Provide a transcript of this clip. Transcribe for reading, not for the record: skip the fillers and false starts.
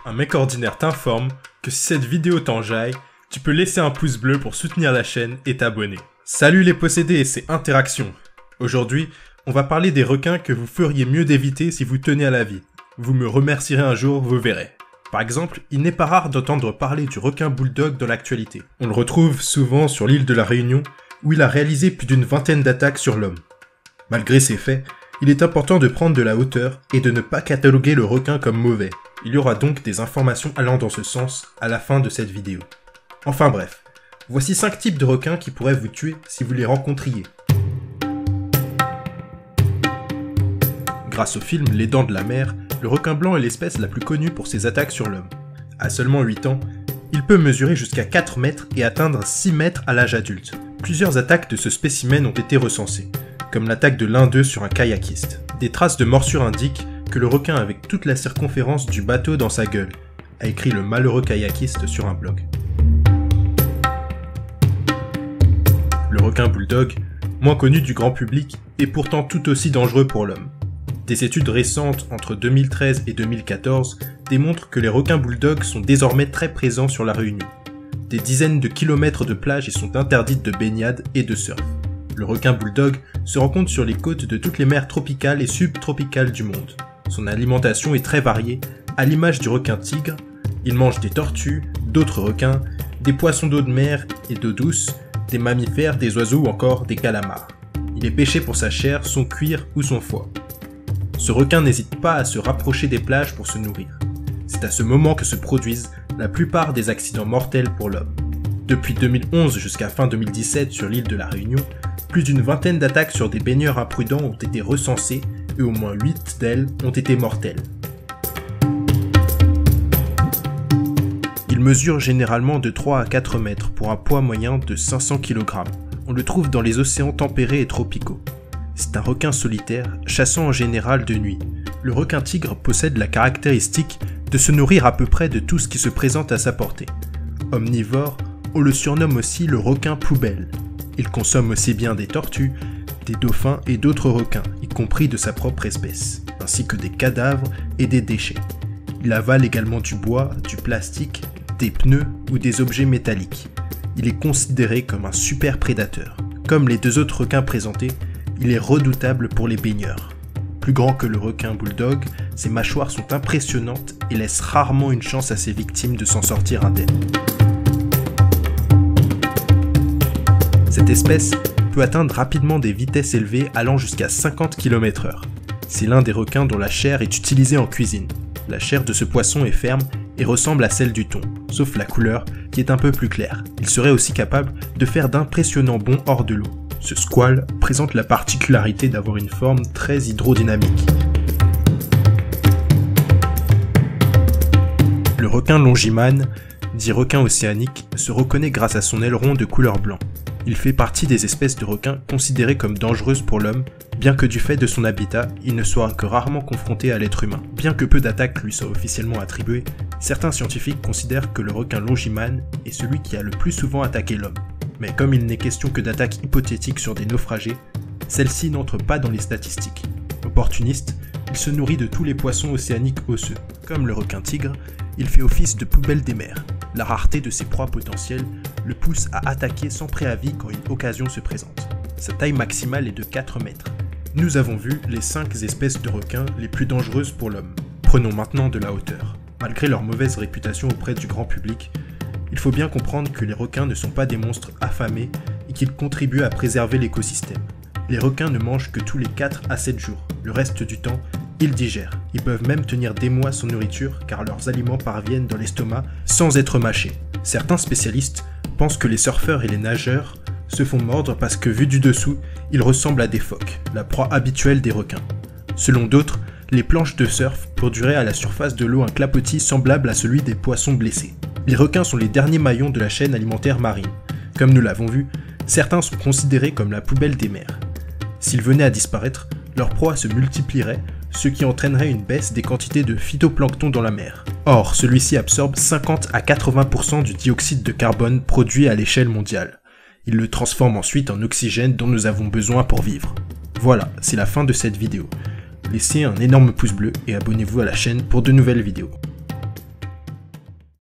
Un mec ordinaire t'informe que si cette vidéo t'enjaille, tu peux laisser un pouce bleu pour soutenir la chaîne et t'abonner. Salut les possédés, c'est Interaction. Aujourd'hui, on va parler des requins que vous feriez mieux d'éviter si vous tenez à la vie. Vous me remercierez un jour, vous verrez. Par exemple, il n'est pas rare d'entendre parler du requin bulldog dans l'actualité. On le retrouve souvent sur l'île de la Réunion, où il a réalisé plus d'une vingtaine d'attaques sur l'homme. Malgré ces faits, il est important de prendre de la hauteur et de ne pas cataloguer le requin comme mauvais. Il y aura donc des informations allant dans ce sens à la fin de cette vidéo. Enfin bref, voici 5 types de requins qui pourraient vous tuer si vous les rencontriez. Grâce au film Les Dents de la Mer, le requin blanc est l'espèce la plus connue pour ses attaques sur l'homme. À seulement 8 ans, il peut mesurer jusqu'à 4 mètres et atteindre 6 mètres à l'âge adulte. Plusieurs attaques de ce spécimen ont été recensées, comme l'attaque de l'un d'eux sur un kayakiste. Des traces de morsure indiquent que le requin avait toute la circonférence du bateau dans sa gueule, a écrit le malheureux kayakiste sur un blog. Le requin bulldog, moins connu du grand public, est pourtant tout aussi dangereux pour l'homme. Des études récentes entre 2013 et 2014 démontrent que les requins bulldogs sont désormais très présents sur la Réunion. Des dizaines de kilomètres de plages y sont interdites de baignade et de surf. Le requin bulldog se rencontre sur les côtes de toutes les mers tropicales et subtropicales du monde. Son alimentation est très variée, à l'image du requin tigre. Il mange des tortues, d'autres requins, des poissons d'eau de mer et d'eau douce, des mammifères, des oiseaux ou encore des calamars. Il est pêché pour sa chair, son cuir ou son foie. Ce requin n'hésite pas à se rapprocher des plages pour se nourrir. C'est à ce moment que se produisent la plupart des accidents mortels pour l'homme. Depuis 2011 jusqu'à fin 2017 sur l'île de la Réunion, plus d'une vingtaine d'attaques sur des baigneurs imprudents ont été recensées et au moins 8 d'elles ont été mortelles. Il mesure généralement de 3 à 4 mètres pour un poids moyen de 500 kg. On le trouve dans les océans tempérés et tropicaux. C'est un requin solitaire, chassant en général de nuit. Le requin tigre possède la caractéristique de se nourrir à peu près de tout ce qui se présente à sa portée. Omnivore, on le surnomme aussi le requin poubelle. Il consomme aussi bien des tortues, des dauphins et d'autres requins, y compris de sa propre espèce, ainsi que des cadavres et des déchets. Il avale également du bois, du plastique, des pneus ou des objets métalliques. Il est considéré comme un super prédateur. Comme les deux autres requins présentés, il est redoutable pour les baigneurs. Plus grand que le requin bulldog, ses mâchoires sont impressionnantes et laissent rarement une chance à ses victimes de s'en sortir indemnes. Cette espèce peut atteindre rapidement des vitesses élevées allant jusqu'à 50 km/h. C'est l'un des requins dont la chair est utilisée en cuisine. La chair de ce poisson est ferme et ressemble à celle du thon, sauf la couleur qui est un peu plus claire. Il serait aussi capable de faire d'impressionnants bonds hors de l'eau. Ce squale présente la particularité d'avoir une forme très hydrodynamique. Le requin longimane, dit requin océanique, se reconnaît grâce à son aileron de couleur blanc. Il fait partie des espèces de requins considérées comme dangereuses pour l'homme, bien que du fait de son habitat, il ne soit que rarement confronté à l'être humain. Bien que peu d'attaques lui soient officiellement attribuées, certains scientifiques considèrent que le requin longimane est celui qui a le plus souvent attaqué l'homme. Mais comme il n'est question que d'attaques hypothétiques sur des naufragés, celle-ci n'entre pas dans les statistiques. Opportuniste, il se nourrit de tous les poissons océaniques osseux. Comme le requin tigre, il fait office de poubelle des mers. La rareté de ses proies potentielles le pousse à attaquer sans préavis quand une occasion se présente. Sa taille maximale est de 4 mètres. Nous avons vu les 5 espèces de requins les plus dangereuses pour l'homme. Prenons maintenant de la hauteur. Malgré leur mauvaise réputation auprès du grand public, il faut bien comprendre que les requins ne sont pas des monstres affamés et qu'ils contribuent à préserver l'écosystème. Les requins ne mangent que tous les 4 à 7 jours. Le reste du temps, ils digèrent. Ils peuvent même tenir des mois sans nourriture car leurs aliments parviennent dans l'estomac sans être mâchés. Certains spécialistes pensent que les surfeurs et les nageurs se font mordre parce que vus du dessous, ils ressemblent à des phoques, la proie habituelle des requins. Selon d'autres, les planches de surf produiraient à la surface de l'eau un clapotis semblable à celui des poissons blessés. Les requins sont les derniers maillons de la chaîne alimentaire marine. Comme nous l'avons vu, certains sont considérés comme la poubelle des mers. S'ils venaient à disparaître, leur proie se multiplierait, ce qui entraînerait une baisse des quantités de phytoplancton dans la mer. Or, celui-ci absorbe 50 à 80% du dioxyde de carbone produit à l'échelle mondiale. Il le transforme ensuite en oxygène dont nous avons besoin pour vivre. Voilà, c'est la fin de cette vidéo. Laissez un énorme pouce bleu et abonnez-vous à la chaîne pour de nouvelles vidéos.